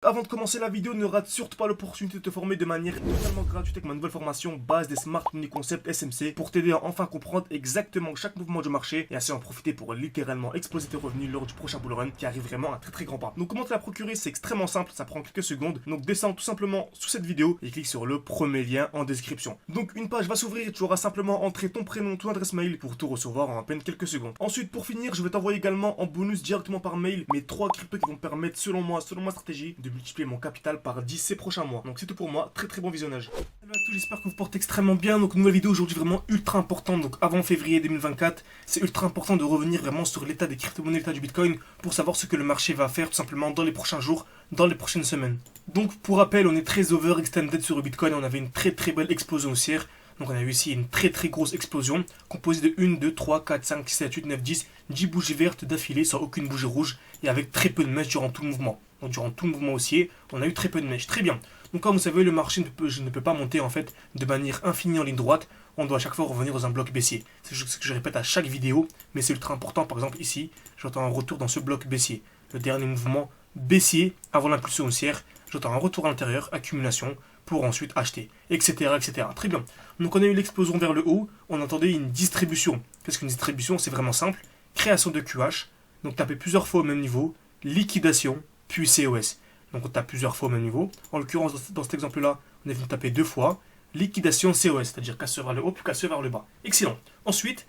avant de commencer la vidéo, ne rate surtout pas l'opportunité de te former de manière totalement gratuite avec ma nouvelle formation base des Smart Money Concept SMC pour t'aider à enfin comprendre exactement chaque mouvement du marché et ainsi en profiter pour littéralement exploser tes revenus lors du prochain bull run qui arrive vraiment à très grand pas. Donc comment te la procurer, c'est extrêmement simple, ça prend quelques secondes. Donc descends tout simplement sous cette vidéo et clique sur le premier lien en description. Donc une page va s'ouvrir et tu auras simplement entré ton prénom, ton adresse mail pour tout recevoir en à peine quelques secondes. Ensuite pour finir, je vais t'envoyer également en bonus directement par mail mes 3 cryptos qui vont me permettre selon moi, selon ma stratégie, de multiplier mon capital par 10 ces prochains mois. Donc c'est tout pour moi, très bon visionnage. Salut à tous, j'espère que vous portez extrêmement bien. Donc nouvelle vidéo aujourd'hui vraiment ultra importante. Donc avant février 2024, c'est ultra important de revenir vraiment sur l'état des crypto-monnaies, l'état du Bitcoin, pour savoir ce que le marché va faire tout simplement dans les prochains jours, dans les prochaines semaines. Donc pour rappel, on est très overextended sur le Bitcoin, on avait une très belle explosion haussière. Donc on a eu ici une très grosse explosion, composée de 1, 2, 3, 4, 5, 6, 7, 8, 9, 10 bougies vertes d'affilée sans aucune bougie rouge et avec très peu de mèches durant tout le mouvement. Donc durant tout le mouvement haussier, on a eu très peu de mèches. Très bien. Donc comme vous savez, le marché ne peut pas monter en fait de manière infinie en ligne droite. On doit à chaque fois revenir dans un bloc baissier. C'est ce que je répète à chaque vidéo, mais c'est ultra important. Par exemple ici, j'entends un retour dans ce bloc baissier. Le dernier mouvement baissier avant l'impulsion haussière. J'entends un retour à l'intérieur, accumulation, pour ensuite acheter, etc. Très bien. Donc on a eu l'explosion vers le haut, on attendait une distribution. Qu'est-ce qu'une distribution? C'est vraiment simple. Création de QH, donc taper plusieurs fois au même niveau, liquidation, puis COS. Donc on tape plusieurs fois au même niveau. En l'occurrence, dans cet exemple-là, on est venu taper 2 fois. Liquidation COS, c'est-à-dire casseur vers le haut, puis casseur vers le bas. Excellent. Ensuite,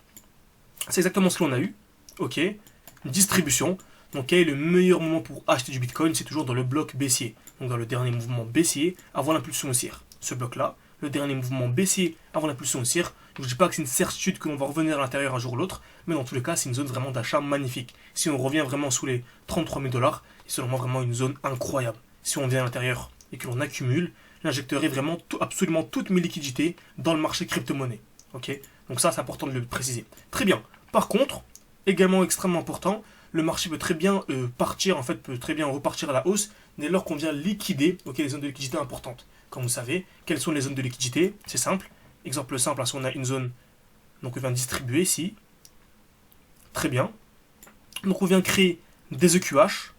c'est exactement ce que l'on a eu. Ok. Une distribution. Donc quel est le meilleur moment pour acheter du Bitcoin? C'est toujours dans le bloc baissier. Donc dans le dernier mouvement baissier avant l'impulsion haussière. Ce bloc-là, le dernier mouvement baissier avant l'impulsion haussière. Je ne dis pas que c'est une certitude que l'on va revenir à l'intérieur un jour ou l'autre, mais dans tous les cas, c'est une zone vraiment d'achat magnifique. Si on revient vraiment sous les 33 000 $, c'est selon moi vraiment une zone incroyable. Si on vient à l'intérieur et que l'on accumule, j'injecterai vraiment absolument toutes mes liquidités dans le marché crypto-monnaie. Ok? Donc ça, c'est important de le préciser. Très bien. Par contre, également extrêmement important, le marché peut très bien partir, en fait, peut très bien repartir à la hausse dès lors qu'on vient liquider les zones de liquidité importantes. Comme vous savez, quelles sont les zones de liquidité? C'est simple. Exemple simple, si on a une zone, donc on vient distribuer ici. Très bien. Donc on vient créer des EQH.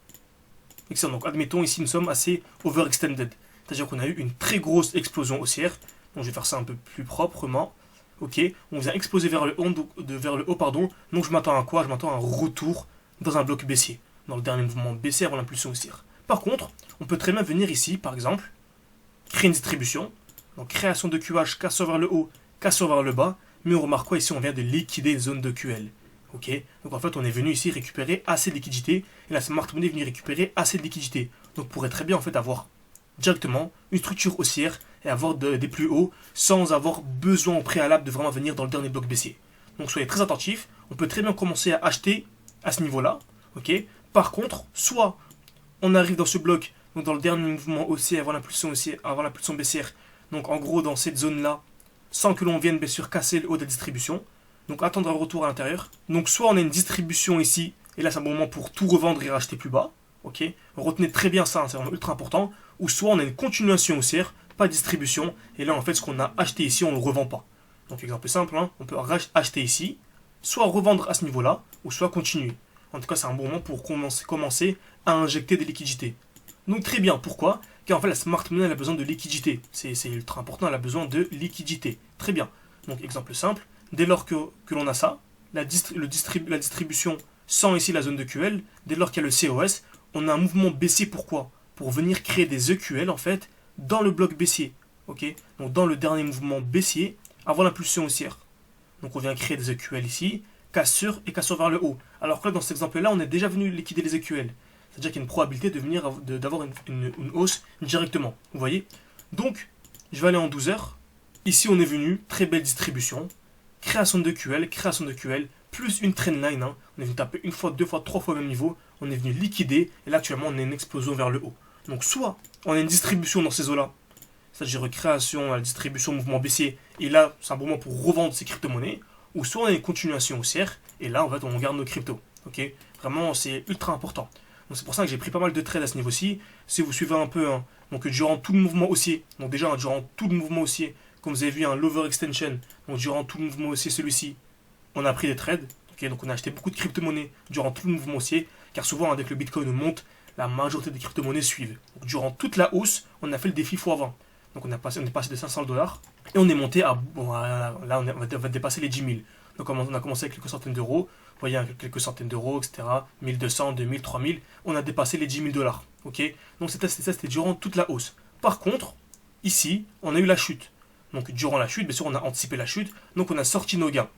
Excellent. Donc admettons ici nous sommes assez overextended. C'est-à-dire qu'on a eu une très grosse explosion haussière. Donc je vais faire ça un peu plus proprement. Ok. On vient exploser vers le haut, pardon. Donc je m'attends à quoi? Je m'attends à un retour dans un bloc baissier. Dans le dernier mouvement baissier avant l'impulsion haussière. Par contre, on peut très bien venir ici, par exemple, créer une distribution. Donc création de QH, casseur vers le haut, casseur vers le bas. Mais on remarque quoi ici? On vient de liquider une zone de QL. Ok. Donc en fait, on est venu ici récupérer assez de liquidité. Et la Smart Money est venue récupérer assez de liquidité. Donc on pourrait très bien en fait avoir directement une structure haussière et avoir des plus hauts sans avoir besoin au préalable de vraiment venir dans le dernier bloc baissier. Donc soyez très attentifs. On peut très bien commencer à acheter à ce niveau-là. Ok. Par contre, soit on arrive dans ce bloc, donc dans le dernier mouvement haussier avant l'impulsion baissière, donc en gros dans cette zone-là, sans que l'on vienne bien sûr casser le haut de la distribution. Donc attendre un retour à l'intérieur. Donc soit on a une distribution ici, et là c'est un bon moment pour tout revendre et racheter plus bas. Ok. Retenez très bien ça, c'est vraiment ultra important. Ou soit on a une continuation haussière, pas de distribution, et là en fait ce qu'on a acheté ici on ne le revend pas. Donc exemple simple, on peut acheter ici, soit revendre à ce niveau-là, ou soit continuer. En tout cas c'est un bon moment pour commencer à injecter des liquidités. Donc très bien, pourquoi? Car en fait la Smart Money elle a besoin de liquidité. C'est ultra important, elle a besoin de liquidité. Très bien. Donc exemple simple, dès lors que l'on a ça, la distribution sans ici la zone de QL, dès lors qu'il y a le COS, on a un mouvement baissier. Pourquoi? Pour venir créer des EQL en fait dans le bloc baissier. Ok. Donc dans le dernier mouvement baissier avant l'impulsion haussière. Donc on vient créer des EQL ici, cassure et cassure vers le haut. Alors que là dans cet exemple-là, on est déjà venu liquider les EQL. C'est-à-dire qu'il y a une probabilité d'avoir une hausse directement. Vous voyez? Donc, je vais aller en 12 heures. Ici, on est venu, très belle distribution. Création de QL, plus une trendline. On est venu taper une fois, deux fois, trois fois au même niveau. On est venu liquider. Et là, actuellement, on a une explosion vers le haut. Donc, soit on a une distribution dans ces eaux-là. C'est-à-dire création, la distribution, mouvement baissier. Et là, c'est un bon moment pour revendre ces crypto-monnaies. Ou soit on a une continuation haussière. Et là, en fait, on garde nos cryptos. Ok? Vraiment, c'est ultra important. Donc c'est pour ça que j'ai pris pas mal de trades à ce niveau-ci. Si vous suivez un peu, donc durant tout le mouvement haussier, donc déjà durant tout le mouvement haussier, comme vous avez vu, l'overextension, donc durant tout le mouvement haussier, celui-ci, on a pris des trades. Okay, donc on a acheté beaucoup de crypto-monnaies durant tout le mouvement haussier, car souvent, dès que le Bitcoin monte, la majorité des crypto-monnaies suivent. Donc, durant toute la hausse, on a fait le défi x20. Donc on est passé de 500 dollars et on est monté à, bon, là on va dépasser les 10 000. Donc on a commencé avec quelques centaines d'euros, vous voyez, quelques centaines d'euros, etc. 1200, 2000, 3000, on a dépassé les 10 000 dollars. Ok, donc c'était durant toute la hausse. Par contre, ici, on a eu la chute. Donc durant la chute, bien sûr, on a anticipé la chute, donc on a sorti nos gains.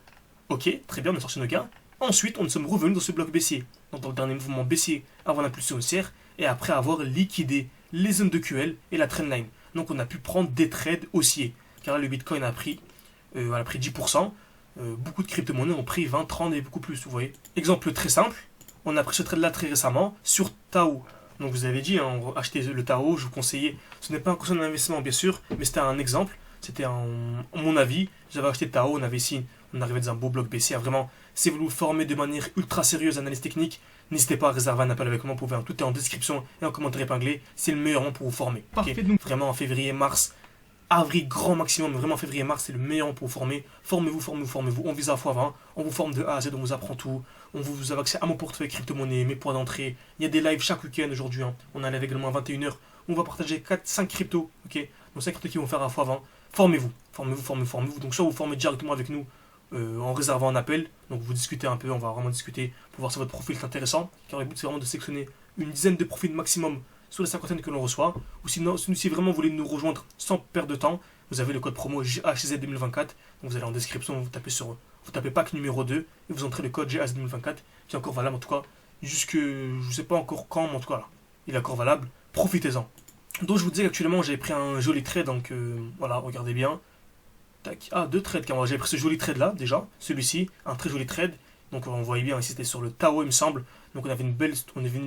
Ok, très bien, on a sorti nos gains. Ensuite, on sommes revenus dans ce bloc baissier, donc dans le dernier mouvement baissier avant l'impulsion haussière, et après avoir liquidé les zones de QL et la trendline. Donc on a pu prendre des trades haussiers, car là, le Bitcoin a pris 10%, beaucoup de crypto-monnaies ont pris 20, 30 et beaucoup plus, vous voyez. Exemple très simple, on a pris ce trade-là très récemment sur Tao. Donc vous avez dit, hein, acheter le Tao, je vous conseillais, ce n'est pas un conseil d'investissement bien sûr, mais c'était un exemple, c'était mon avis, j'avais acheté Tao, on arrivait dans un beau bloc baissier, vraiment, si vous vous formez de manière ultra sérieuse, analyse technique, n'hésitez pas à réserver un appel avec moi, vous pouvez, tout est en description et en commentaire épinglé, c'est le meilleur moment pour vous former. Parfait, okay. Donc vraiment en février, mars, avril, grand maximum, vraiment février, mars, c'est le meilleur moment pour vous former. Formez-vous, on vise à x20, on vous forme de A à Z, on vous apprend tout, vous avez accès à mon portefeuille crypto-monnaie, mes points d'entrée, il y a des lives chaque week-end aujourd'hui, hein. On a un live également à 21h, on va partager 5 cryptos, ok, donc 5 cryptos qui vont faire à x20, formez-vous, donc soit vous formez directement avec nous, en réservant un appel, donc vous discutez un peu, on va vraiment discuter pour voir si votre profil est intéressant, car le but c'est vraiment de sélectionner une dizaine de profils maximum sur les 50 que l'on reçoit, ou sinon si vraiment vous voulez nous rejoindre sans perdre de temps, vous avez le code promo GHZ2024, donc vous allez en description, vous tapez pack numéro 2 et vous entrez le code GHZ2024 qui est encore valable en tout cas jusque, je sais pas encore quand, mais en tout cas là, il est encore valable, profitez-en. Donc je vous disais qu'actuellement j'ai pris un joli trade, donc voilà, regardez bien. Tac. Ah, 2 trades car moi j'ai pris ce joli trade là déjà, celui-ci, un très joli trade. Donc on voyait bien ici c'était sur le Tao il me semble. Donc on avait une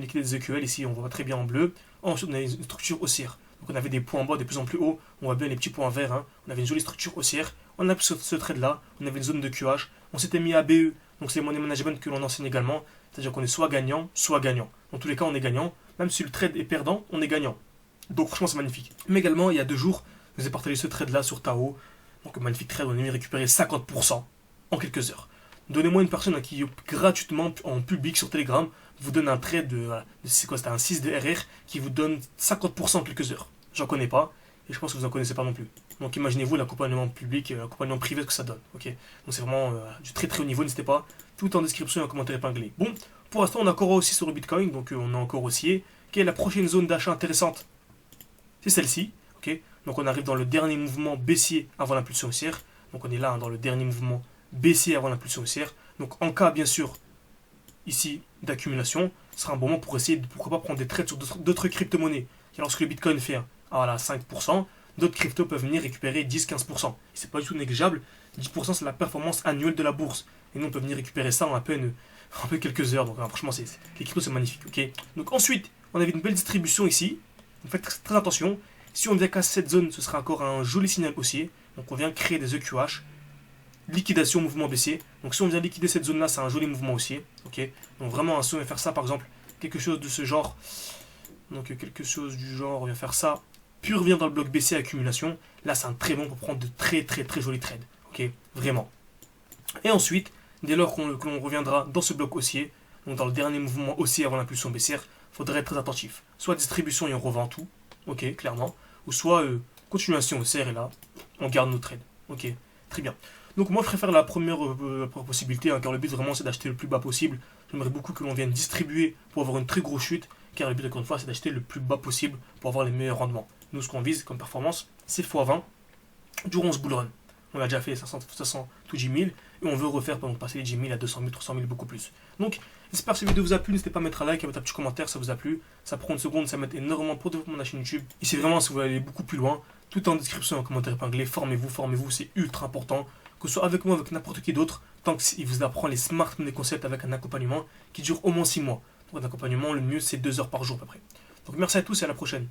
liquidité des EQL ici, on voit très bien en bleu. Ensuite on avait une structure haussière. Donc on avait des points en bas de plus en plus haut, on voit bien les petits points verts, hein. On avait une jolie structure haussière. On a pris ce trade là, on avait une zone de QH, on s'était mis à BE, donc c'est le money management que l'on enseigne également. C'est-à-dire qu'on est soit gagnant, soit gagnant. Dans tous les cas on est gagnant, même si le trade est perdant, on est gagnant. Donc franchement c'est magnifique. Mais également il y a 2 jours, je vous ai partagé ce trade là sur Tao. Donc magnifique trade, on a mis récupérer 50% en quelques heures. Donnez-moi une personne qui gratuitement en public sur Telegram vous donne un trade c'est quoi, c'était un 6 de RR qui vous donne 50% en quelques heures. J'en connais pas et je pense que vous en connaissez pas non plus. Donc imaginez-vous l'accompagnement public, l'accompagnement privé que ça donne. Ok, donc c'est vraiment du très très haut niveau, n'hésitez pas. Tout en description et en commentaire épinglé. Bon, pour l'instant on a encore aussi sur le Bitcoin, donc on a encore haussier. Quelle est la prochaine zone d'achat intéressante? C'est celle-ci. Ok, donc on arrive dans le dernier mouvement baissier avant l'impulsion haussière. Donc on est là, hein, dans le dernier mouvement baissier avant l'impulsion haussière. Donc en cas bien sûr ici d'accumulation, ce sera un bon moment pour essayer de pourquoi pas prendre des trades sur d'autres crypto-monnaies. Lorsque le Bitcoin fait 5%, d'autres cryptos peuvent venir récupérer 10-15%. C'est pas du tout négligeable. 10% c'est la performance annuelle de la bourse. Et nous on peut venir récupérer ça en à peine quelques heures. Donc franchement les cryptos c'est magnifique. Ok. Donc ensuite on avait une belle distribution ici. Donc faites très attention. Si on vient casser cette zone, ce sera encore un joli signal haussier. Donc on vient créer des EQH. Liquidation, mouvement baissier. Donc si on vient liquider cette zone là, c'est un joli mouvement haussier. Ok. Donc vraiment, si on vient faire ça par exemple, quelque chose de ce genre. Donc quelque chose du genre, on vient faire ça. Puis on revient dans le bloc baissier accumulation. Là c'est un très bon pour prendre de très très très jolis trades. Ok. Vraiment. Et ensuite, dès lors que l'on reviendra dans ce bloc haussier, donc dans le dernier mouvement haussier avant l'impulsion baissière, il faudrait être très attentif. Soit distribution et on revend tout. Ok, clairement. Ou soit continuation haussière et là, on garde nos trades. Ok, très bien. Donc moi je préfère la première possibilité, hein, car le but vraiment c'est d'acheter le plus bas possible. J'aimerais beaucoup que l'on vienne distribuer pour avoir une très grosse chute, car le but encore une fois c'est d'acheter le plus bas possible pour avoir les meilleurs rendements. Nous ce qu'on vise comme performance, c'est x20 durant ce bull run. On a déjà fait 500 tout 10 000 et on veut refaire pour passer les 10 000 à 200 000, 300 000, beaucoup plus. Donc j'espère que cette vidéo vous a plu, n'hésitez pas à mettre un like, à mettre un petit commentaire, ça vous a plu. Ça prend une seconde, ça m'aide énormément pour développer ma chaîne YouTube. Et c'est vraiment si vous voulez aller beaucoup plus loin, tout en description et en commentaire épinglé, formez-vous, c'est ultra important. Que ce soit avec moi, avec n'importe qui d'autre, tant qu'il vous apprend les smart money concepts avec un accompagnement qui dure au moins 6 mois. Pour un accompagnement, le mieux c'est 2 heures par jour à peu près. Donc merci à tous et à la prochaine.